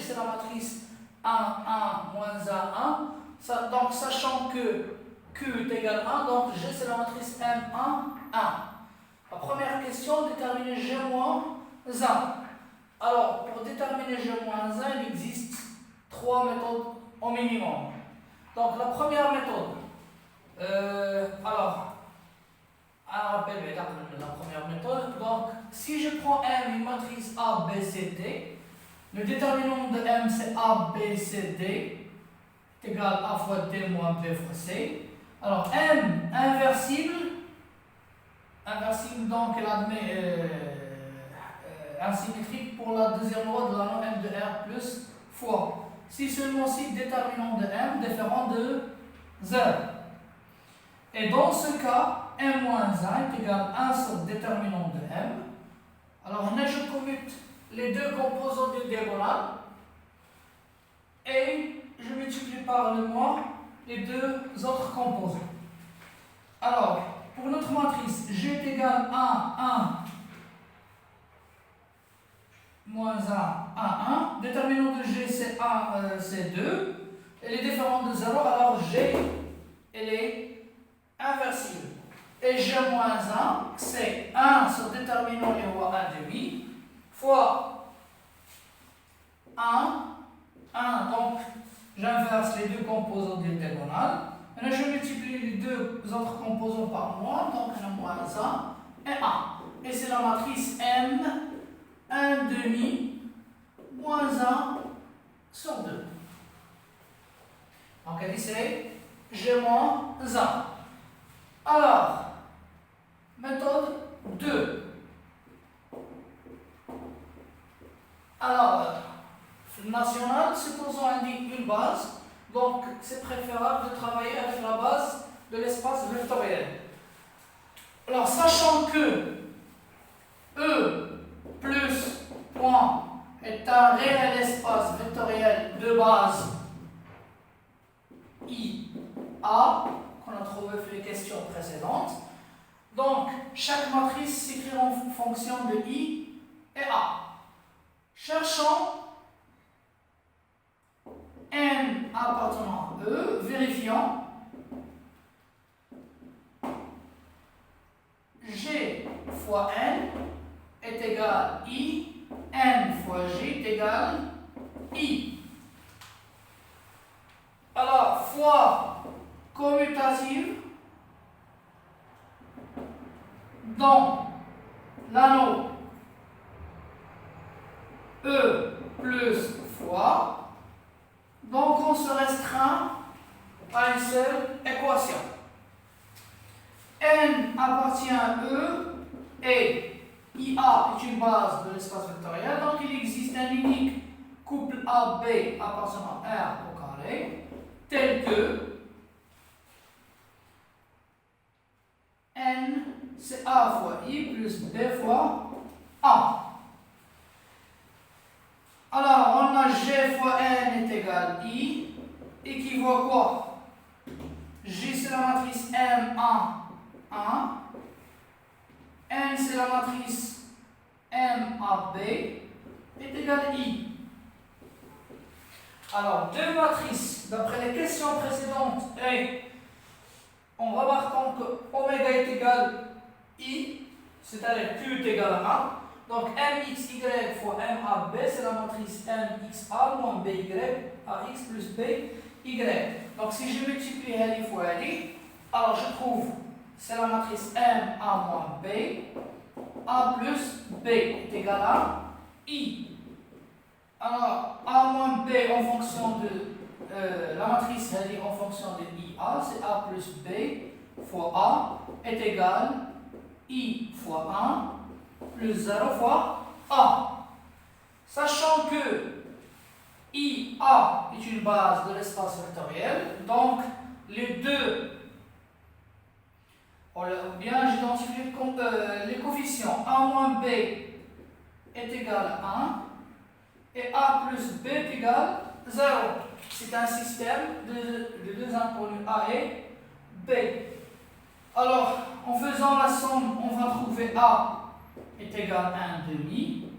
c'est la matrice 1, 1, moins 1, 1. Donc, sachant que Q est égal à 1, donc G, c'est la matrice M1, 1. La première question, déterminer G-1. Alors, pour déterminer G-1, il existe 3 méthodes au minimum. Donc, la première méthode, la première méthode. Donc, si je prends M, une matrice A, B, C, D, le déterminant de M, c'est A, B, C, D, est égal à A fois D moins B fois C. Alors, M inversible, donc elle admet asymétrique pour la deuxième loi de la loi M de R plus fois. Si seulement si déterminant de M différent de 0. Et dans ce cas, M moins 1 est égal à 1 sur déterminant de M. Alors là, je commute les deux composants du diagonale et je multiplie par le moins les deux autres composants. Alors, pour notre matrice, G est égal à 1, moins 1, 1, 1. Déterminant de G, c'est 1, c'est 2. Elle est différente de 0, alors G, elle est inversible. Et G moins 1, c'est 1 sur déterminant et roi 1 demi, fois 1, 1. Donc, j'inverse les deux composants du diagonale. Maintenant, je multiplie les deux autres composants par moins, donc on a moins 1 et 1. Et c'est la matrice M, 1 demi, moins 1 sur 2. Donc, elle dit c'est G moins 1. Alors, méthode 2. Alors, national, supposons indique une base. Donc, c'est préférable de travailler avec la base de l'espace vectoriel. Alors, sachant que E plus point est un réel espace vectoriel de base IA, qu'on a trouvé pour les questions précédentes, donc chaque matrice s'écrit en fonction de I et A. Cherchons N appartenant à E, vérifiant G fois N est égal à I, N fois G est égal à I. Alors, fois commutative dans l'anneau E plus fois. Donc, on se restreint à une seule équation. N appartient à E et IA est une base de l'espace vectoriel. Donc, il existe un unique couple AB appartenant à R au carré, tel que N, c'est A fois I plus B fois A. Alors, on a G fois N est égal à I, équivaut quoi? G, c'est la matrice M1, 1. N, c'est la matrice MAB, est égal à I. Alors, deux matrices, d'après les questions précédentes, et en remarquant que oméga est égal à I, c'est-à-dire Q est égal à 1, donc MXY fois MAB, c'est la matrice MXA moins BY à X plus BY. Donc si je multiplie LI fois LI, alors je trouve c'est la matrice MA moins B, A plus B est égal à I. Alors A moins B en fonction de la matrice LI en fonction de IA, c'est A plus B fois A est égal à I fois 1 plus 0 fois A. Sachant que IA est une base de l'espace vectoriel, donc les deux, ou bien j'identifie les coefficients A moins B est égal à 1 et A plus B est égal à 0. C'est un système de deux inconnus A et B. Alors, en faisant la somme, on va trouver A est égal à 1 demi,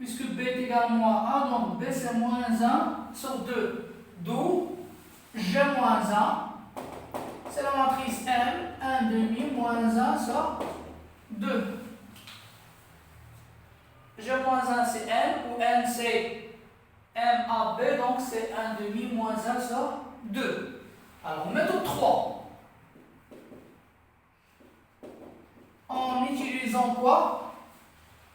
puisque B est égal à moins 1, donc B c'est moins 1 sur 2. D'où G moins 1, c'est la matrice M, 1 demi moins 1 sur 2. G moins 1 c'est N, ou N c'est M à B, donc c'est 1 demi moins 1 sur 2. Alors, méthode 3. En utilisant quoi?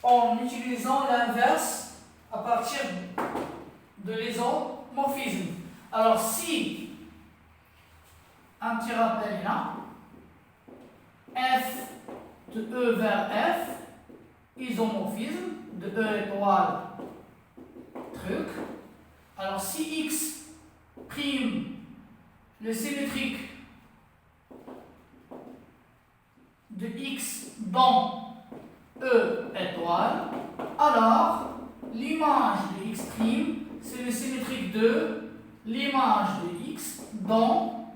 En utilisant l'inverse à partir de l'isomorphisme. Alors, si, un petit rappel là, F de E vers F, isomorphisme, de E étoile, truc. Alors, si X prime le symétrique de X dans E étoile, alors l'image de X', c'est le symétrique de l'image de X dans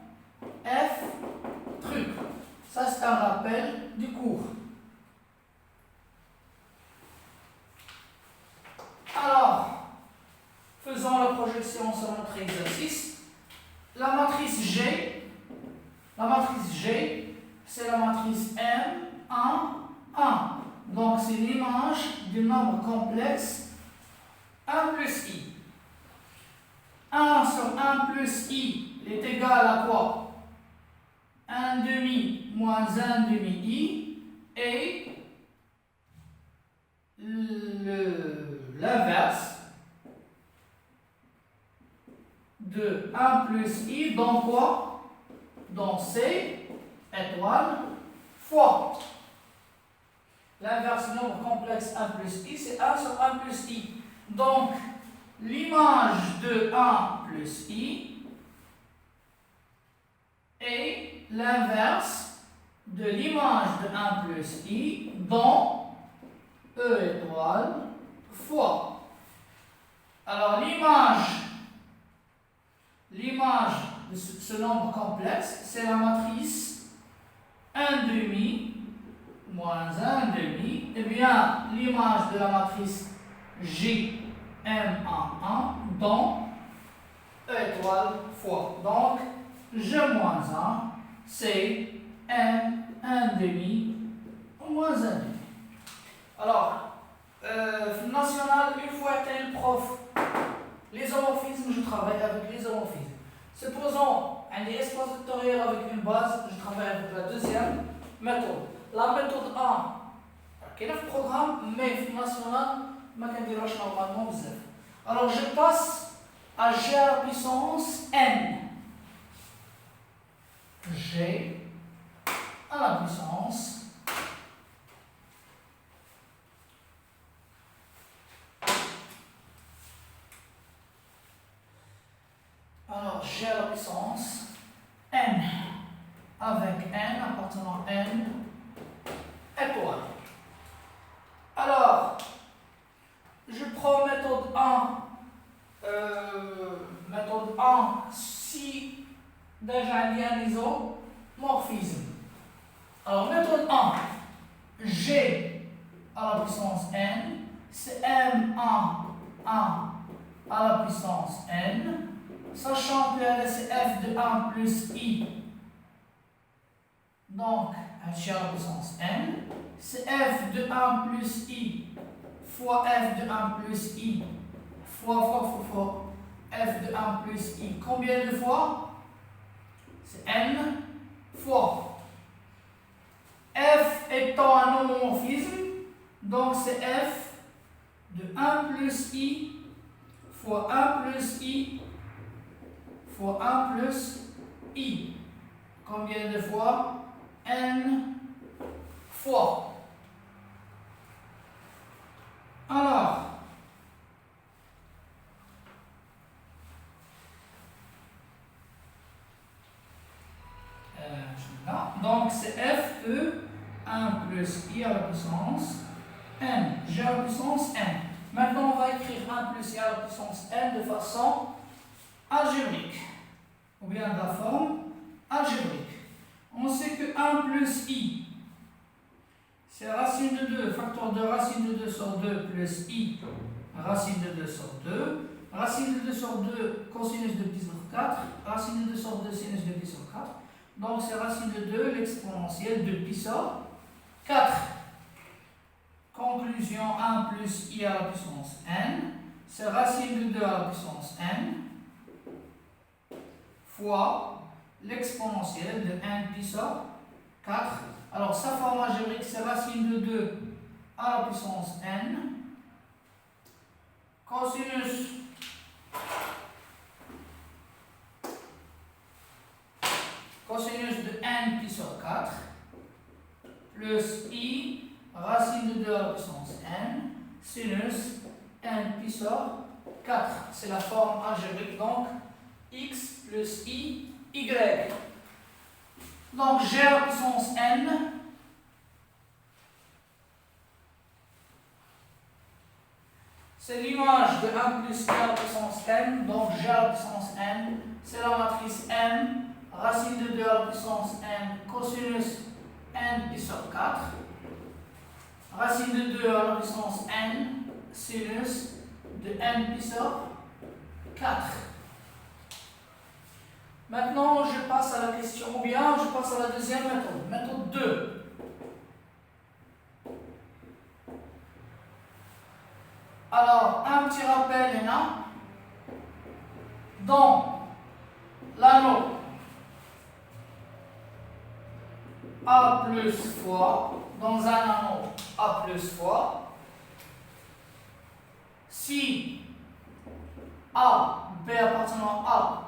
F truc. Ça, c'est un rappel du cours. Alors, faisons la projection sur notre exercice. La matrice G, c'est la matrice M, 1, 1. Donc, c'est l'image du nombre complexe 1 plus I. 1 sur 1 plus I est égal à quoi? 1 demi moins 1 demi I, et l'inverse de 1 plus I dans quoi? Dans C étoile fois. L'inverse nombre complexe 1 plus I, c'est 1 sur 1 plus I. Donc, l'image de 1 plus I est l'inverse de l'image de 1 plus I dans E étoile fois. Alors, l'image de ce nombre complexe, c'est la matrice 1 demi moins 1 demi. Eh bien, l'image de la matrice J M en 1 dans E étoile fois. Donc, G moins 1, c'est M 1 demi moins 1 demi. Alors, national, une fois été le prof, l'isomorphisme, je travaille avec l'isomorphisme. Supposons un espace vectoriel avec une base, je travaille avec la deuxième méthode. La méthode 1, qui est le programme, mais national, je ne peux pas normalement. Alors, je passe à G à la puissance N. G à la puissance alors G à la puissance N avec N appartenant N étoile. Alors, je prends méthode 1. Méthode 1, si déjà il y a un isomorphisme. Alors, méthode 1, G à la puissance N, c'est M1, 1 à la puissance N, sachant que c'est f de 1 plus I. Donc, G à la puissance N, c'est f de 1 plus I fois f de 1 plus I fois f de 1 plus I. Combien de fois? C'est N fois. F étant un homomorphisme, donc c'est f de 1 plus I fois 1 plus I fois 1 plus I. Combien de fois? N fois. Alors, donc c'est FE 1 plus I à la puissance N, G à la puissance N. Maintenant, on va écrire 1 plus I à la puissance N de façon algébrique, ou bien de la forme algébrique. On sait que 1 plus I, c'est racine de 2, facteur de racine de 2 sur 2 plus I racine de 2 sur 2. Racine de 2 sur 2, cosinus de pi sur 4. Racine de 2 sur 2, sinus de pi sur 4. Donc c'est racine de 2, l'exponentielle de pi sur 4. Conclusion, 1 plus I à la puissance n. C'est racine de 2 à la puissance n fois l'exponentielle de n pi sur 4. Alors sa forme algébrique, c'est racine de 2 à la puissance n cosinus de n pi sur 4 plus I racine de 2 à la puissance n sinus n pi sur 4. C'est la forme algébrique, donc x plus I, y. Donc g à la puissance n c'est l'image de 1 plus I à la puissance n, donc g à la puissance n, c'est la matrice m, racine de 2 à la puissance n, cosinus n pi sur 4, racine de 2 à la puissance n, sinus de n pi sur 4. Maintenant, je passe à la question, ou bien je passe à la deuxième méthode, méthode 2. Alors, un petit rappel maintenant. Dans l'anneau A plus fois, dans un anneau A plus fois, si A, B appartenant à A,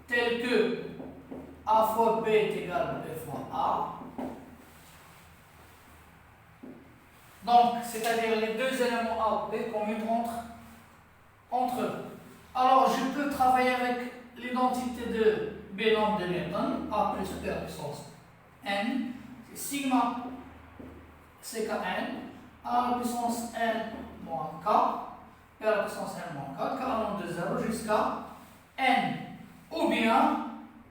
tel que A fois B est égal à B fois A, donc c'est-à-dire les deux éléments A et B commutent entre eux. Alors je peux travailler avec l'identité de B nombre de Newton, A plus B à la puissance n, c'est sigma CKN, A à la puissance n moins K, B à la puissance n moins K, K allant de 0 jusqu'à n. Ou bien,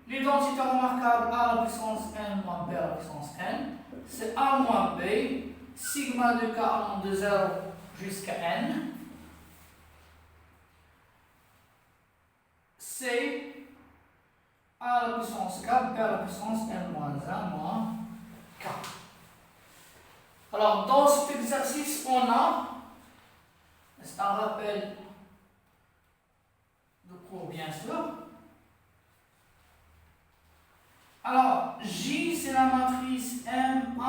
l'identité remarquable A à la puissance n moins B à la puissance n, c'est A moins B, sigma de K allant de 0 jusqu'à n, c'est A à la puissance K, B à la puissance n moins 1 moins K. Alors, dans cet exercice, on a, c'est un rappel de cours bien sûr. Alors, J, c'est la matrice M1,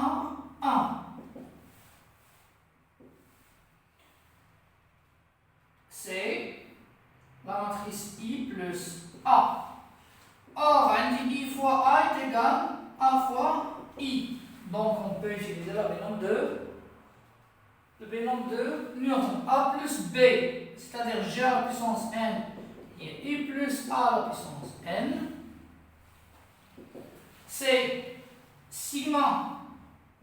c'est la matrice I plus A. Or, on dit I fois A est égal à A fois I. Donc, on peut utiliser le binom de Newton. A plus B, c'est-à-dire G à la puissance n et I plus A à la puissance n. C'est sigma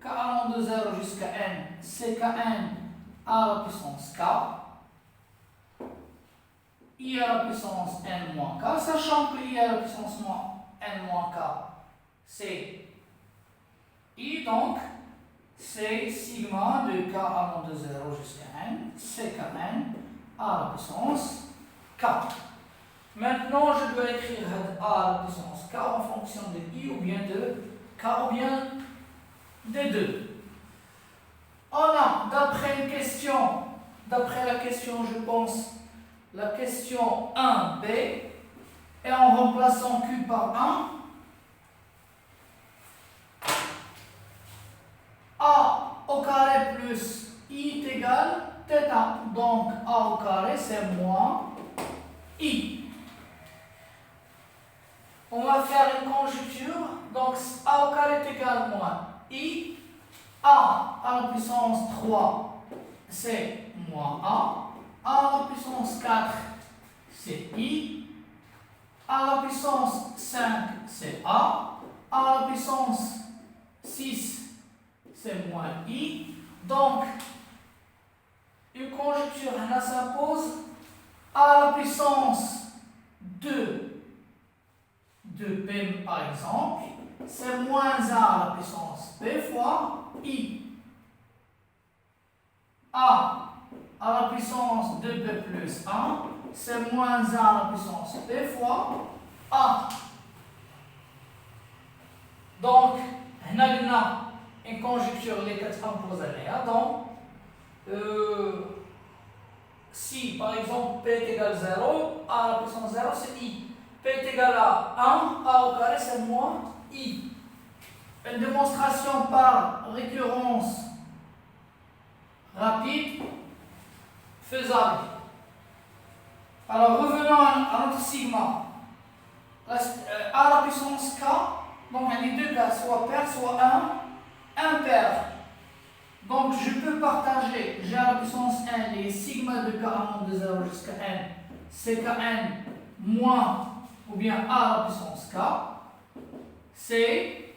K allant de 0 jusqu'à n, c'est Kn à la puissance K, I à la puissance n moins K, sachant que I à la puissance n moins K, c'est I, donc c'est sigma de K allant de 0 jusqu'à n, c'est Kn à la puissance K. Maintenant, je dois écrire A à la puissance K en fonction de I ou bien de K ou bien des deux. On a, d'après la question, je pense, la question 1b, et en remplaçant Q par 1, A au carré plus I est égal θ. Donc A au carré, c'est moins I. On va faire une conjecture, donc A au carré est égal à moins I, A à la puissance 3, c'est moins A à la puissance 4, c'est I, A à la puissance 5, c'est A à la puissance 6, c'est moins I. Donc, une conjecture, là, s'impose A à la puissance 2 de P par exemple, c'est moins 1 à la puissance P fois I. A à la puissance 2p plus 1, c'est moins 1 à la puissance p fois a. Donc, on a une conjecture les 4 composés. Donc, si par exemple p est égal à 0, a à la puissance 0 c'est i. P est égal à 1, a au carré c'est moins i. Une démonstration par récurrence rapide, faisable. Alors revenons à notre sigma. A la puissance k, donc il y a les deux cas, soit pair, soit impair. Donc je peux partager, j'ai à la puissance n les sigma de k allant de 0 jusqu'à n, c'est kn moins ou bien a à la puissance k, c'est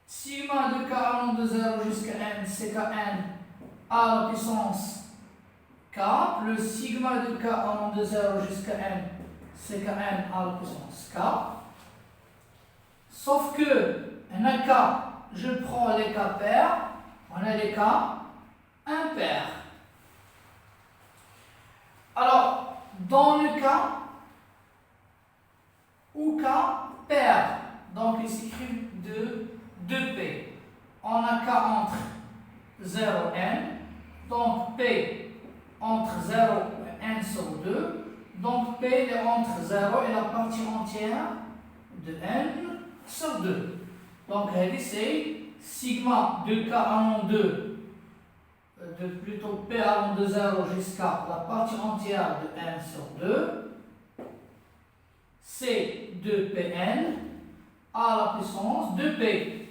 sigma de k allant de 0 jusqu'à n, c'est kn a à la puissance k, plus sigma de k allant de 0 jusqu'à n, c'est kn à la puissance k. Sauf que, on a k, je prends les cas pairs, on a les cas impairs. Alors, dans le cas où k pair, donc il s'écrit de 2p, on a k entre 0 et n, donc p entre 0 et n sur 2, donc p est entre 0 et la partie entière de n sur 2. Donc c'est sigma de k allant plutôt p allant de 0 jusqu'à la partie entière de n sur 2, c'est 2pn à la puissance de p,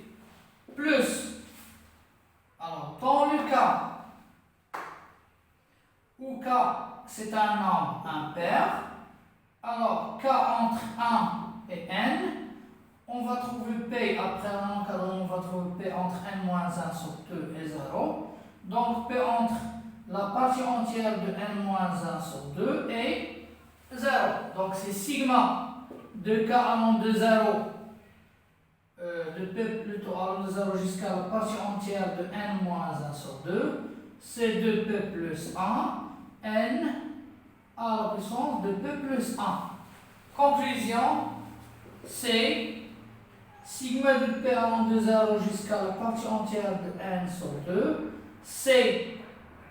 plus, alors dans le cas où k c'est un nombre impair, alors k entre 1 et n, on va trouver p, après un encadrement, on va trouver p entre n-1 sur 2 et 0. Donc p entre la partie entière de n-1 sur 2 et 0. Donc c'est sigma de k allant de 0, de p plutôt allant de 0 jusqu'à la partie entière de n-1 sur 2, c'est 2p plus 1, n à la puissance de p plus 1. Conclusion, c'est sigma de p allant de 0 jusqu'à la partie entière de n sur 2, c'est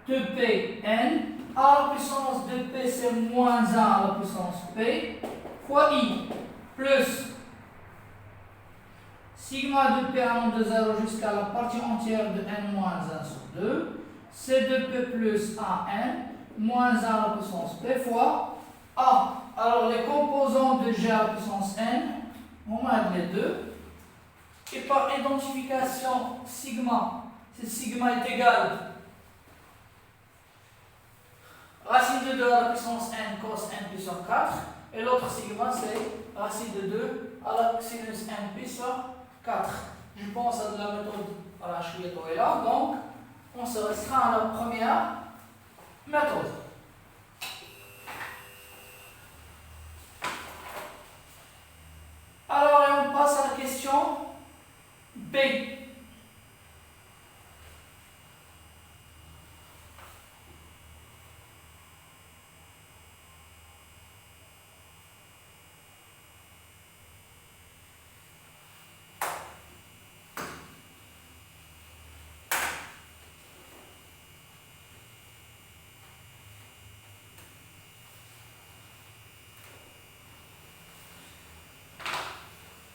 2pn à la puissance de p, c'est moins 1 à la puissance p, fois i, plus sigma de p allant de 0 jusqu'à la partie entière de n-1 sur 2, c'est 2p plus 1n, moins 1 à la puissance p fois a. Alors les composants de g à la puissance n, on met les deux. Et par identification sigma, si sigma est égal racine de 2 à la puissance n cos n pi sur 4, et l'autre sigma c'est racine de 2 à la sinus n pi sur 4. Je pense à la méthode à la Chouilleto est là, donc on se restreint à la première méthode. Alors on passe à la question B.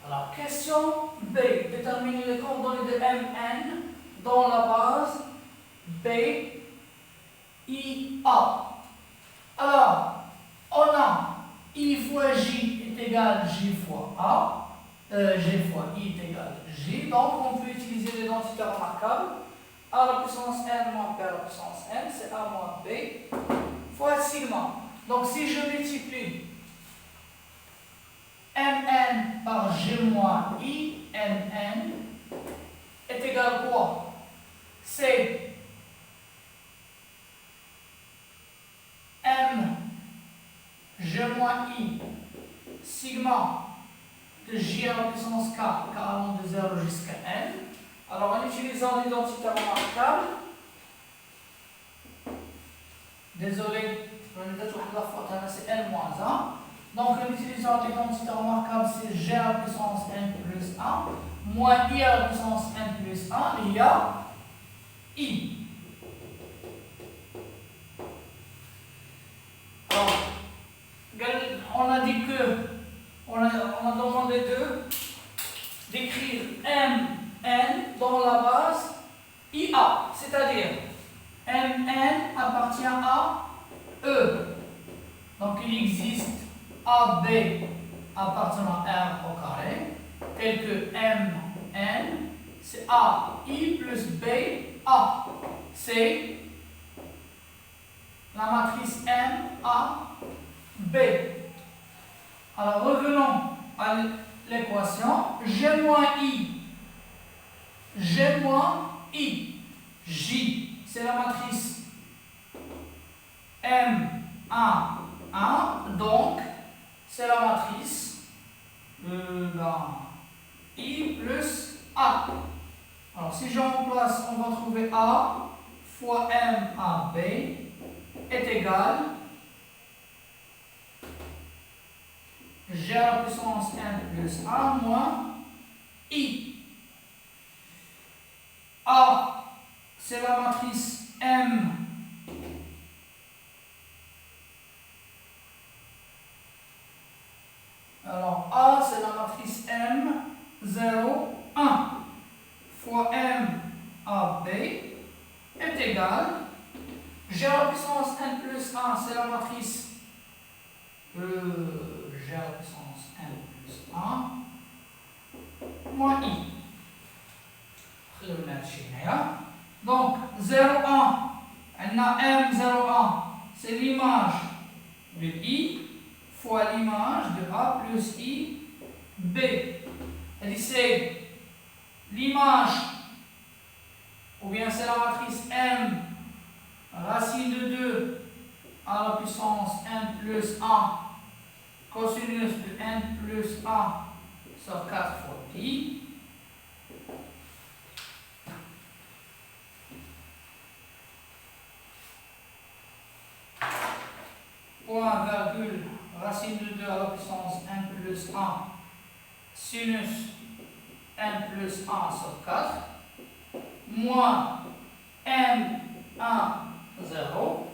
Alors, question B. Déterminer les coordonnées de Mn dans la base B, I, A. Alors, on a I fois J est égal à J fois A. G fois I est égal à J. Donc, on peut utiliser l'identité remarquable. A à la puissance N moins P à la puissance N, c'est A moins B fois sigma. Donc, si je multiplie Mn par G moins I, Mn est égal à quoi? C'est M G moins I sigma de J à la puissance K, K allant de 0 jusqu'à N. Alors en utilisant l'identité remarquable, Désolé, la faute, c'est n moins 1. Donc, en utilisant l'identité remarquable, c'est g à la puissance n plus 1, moins i à la puissance n plus 1, il y a i. Alors, on a dit que, on a demandé d'écrire mn dans la base ia, c'est-à-dire mn appartient à e. Donc il existe AB appartenant à R au carré, tel que mn, c'est AI plus B, A. C'est la matrice M, A, B. Alors revenons à l'équation. G moins I. G moins I. J, c'est la matrice M, 1, donc c'est la matrice I plus A. Alors si je remplace, on va trouver A fois M A B est égal G à la puissance n plus 1 moins I. A, c'est la matrice M. Alors A, c'est la matrice M, 0, 1 fois M A B est égal G à la puissance n plus 1, c'est la matrice G à la puissance n plus 1 moins I. Donc 0, 1, on a M 0, 1, c'est l'image de I fois l'image de A plus I B. C'est l'image, ou bien c'est la matrice M racine de 2 à la puissance n plus 1 cosinus de n plus 1 sur 4 fois pi. Point, virgule, racine de 2 à la puissance n plus 1 sinus n plus 1 sur 4 moins m 1, 0.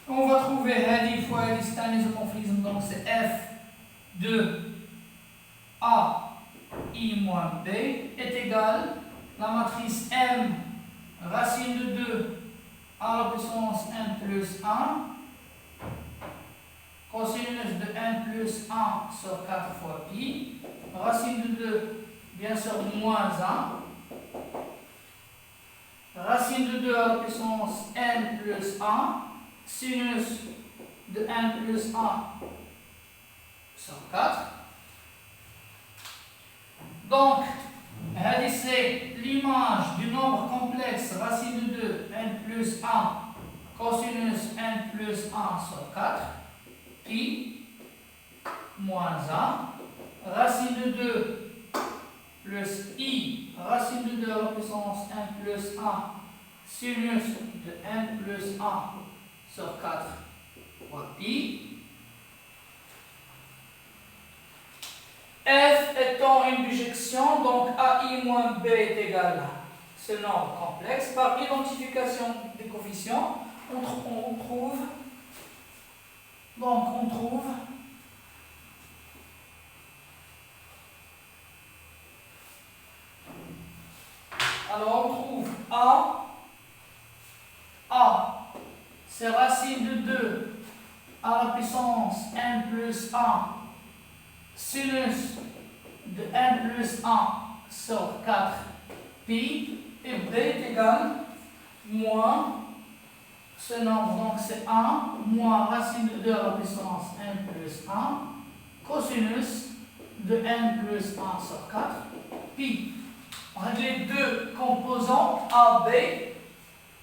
On va trouver Hadi fois Hadi, c'est un isomorphisme, donc c'est f de a i moins b est égal la matrice m racine de 2 à la puissance n plus 1 cosinus de n plus 1 sur 4 fois pi, racine de 2, bien sûr, moins 1, racine de 2 à la puissance n plus 1, sinus de n plus 1 sur 4. Donc, c'est l'image du nombre complexe racine de 2, n plus 1, cosinus n plus 1 sur 4. Pi moins 1, racine de 2 plus I, racine de 2 à la puissance n plus 1, sinus de n plus 1 sur 4 fois pi. F étant une bijection, donc AI moins B est égal à ce nombre complexe. Par identification des coefficients, on trouve A, c'est racine de 2 à la puissance n plus 1 sinus de n plus 1 sur 4 pi, et B est égal moins ce nombre, donc c'est 1 moins racine de 2 à la puissance n plus 1 cosinus de n plus 1 sur 4 pi. On a les deux composants A, B.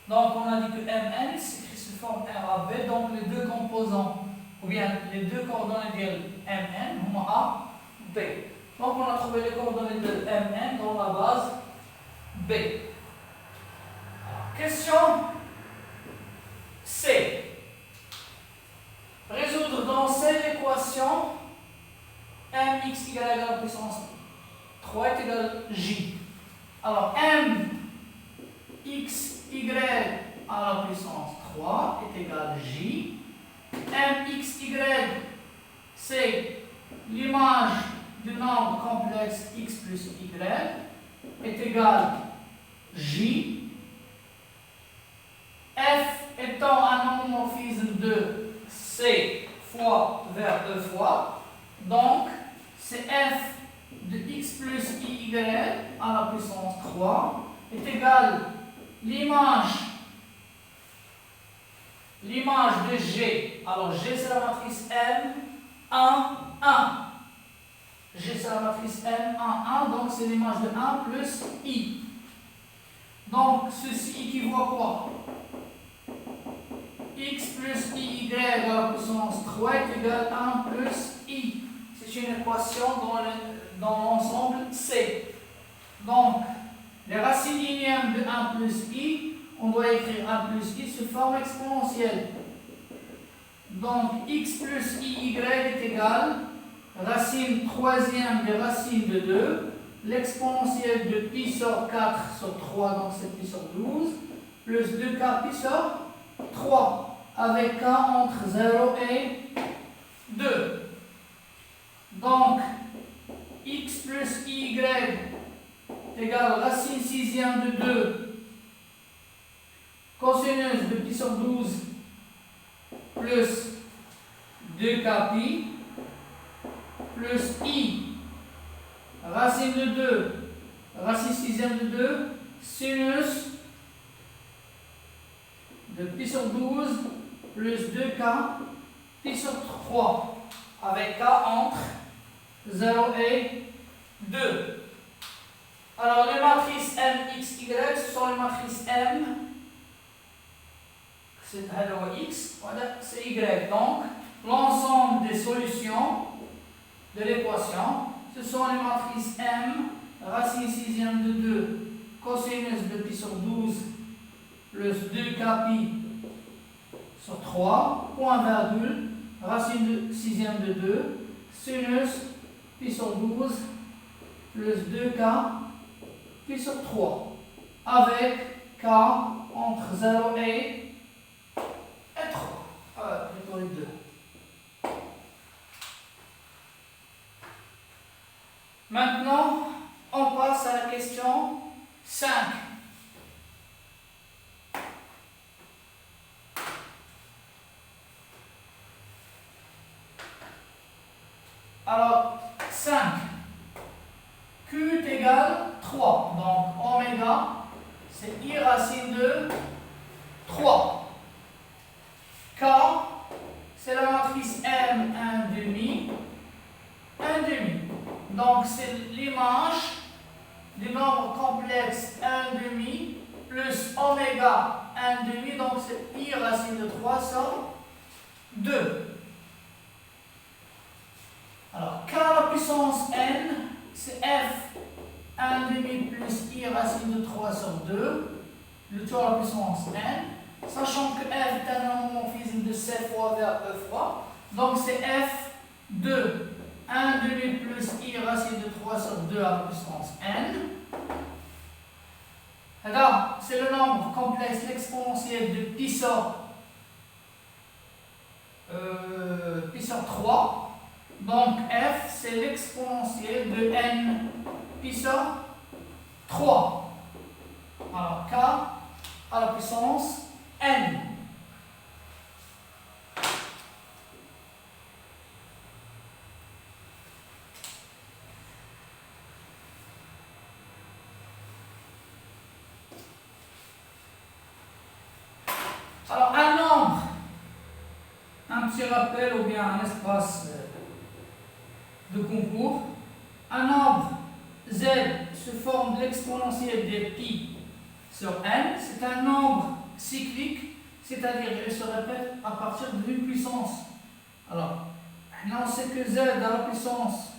Donc on a dit que Mn s'écrit sous forme RAB, donc les deux composants, ou bien les deux coordonnées de Mn, A, B. Donc on a trouvé les coordonnées de Mn dans la base B. Question C. 3 est égal à J. Alors, M x y à la puissance 3 est égal à J. M x y, c'est l'image du nombre complexe x plus y est égal à J. F étant un homomorphisme de C fois vers E fois, donc c'est F de x plus y à la puissance 3 est égal à l'image de G. Alors G c'est la matrice M 1, 1. G c'est la matrice M 1, 1, donc c'est l'image de 1 plus I. Donc ceci équivaut à quoi? X plus y à la puissance 3 est égal à 1 plus I. C'est une équation dans l'ensemble C. Donc, les racines linéaires de 1 plus I, on doit écrire 1 plus I sous forme exponentielle. Donc, x plus y est égal à racine troisième des racines de 2, l'exponentielle de pi sur 4 sur 3, donc c'est pi sur 12, plus 2k pi sur 3, avec k entre 0 et 2. Donc, x plus y égale racine sixième de 2 cosinus de pi sur 12 plus 2k pi plus i racine de 2 racine sixième de 2 sinus de pi sur 12 plus 2k pi sur 3 avec k entre 0 et 2. Alors les matrices M, X, Y, ce sont les matrices M, c'est X, voilà, c'est Y. Donc l'ensemble des solutions de l'équation, ce sont les matrices M, racine sixième de 2, cosinus de pi sur 12, plus 2k pi sur 3, point virgule, racine sixième de 2, sinus pi sur 12, plus 2k pi sur 3, avec k entre 0 et 3, plutôt les 2. Maintenant, on passe à la question 5. Alors, 5. Q est égal à 3. Donc, oméga, c'est I racine de 3. K, c'est la matrice M 1 demi, 1 demi. Donc, c'est l'image du nombre complexe 1 demi plus oméga 1 demi. Donc, c'est I racine de 3 sur 2. Alors, K à la puissance N, c'est F 1 demi plus I racine de 3 sur 2, le tout à la puissance N, sachant que F est un homomorphisme de C fois vers E fois, donc c'est F de 1 demi plus I racine de 3 sur 2 à la puissance N. Alors, c'est le nombre complexe, l'exponentielle de pi sur 3. Donc f, c'est l'exponentielle de n pi sur 3. Alors k à la puissance n. Alors un nombre, un petit rappel ou bien un espace de concours, un nombre z se forme de l'exponentielle de pi sur n, c'est un nombre cyclique, c'est-à-dire il se répète à partir d'une puissance. Alors, là on sait que z à la puissance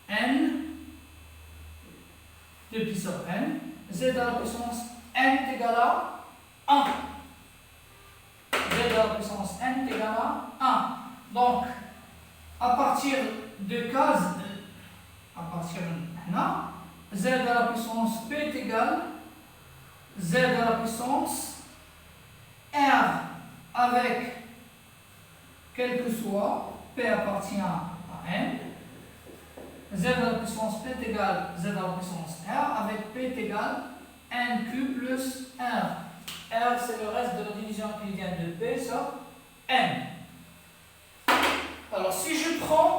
n de pi sur n, z à la puissance n est égal à 1. Z à la puissance n est égal à 1. Donc, à partir de k, à partir هنا z à la puissance p est égal z à la puissance r avec quel que soit p appartient à n. Z à la puissance p est égal z à la puissance r avec p est égal nq plus r. R c'est le reste de la division euclidienne de p sur n. Alors si je prends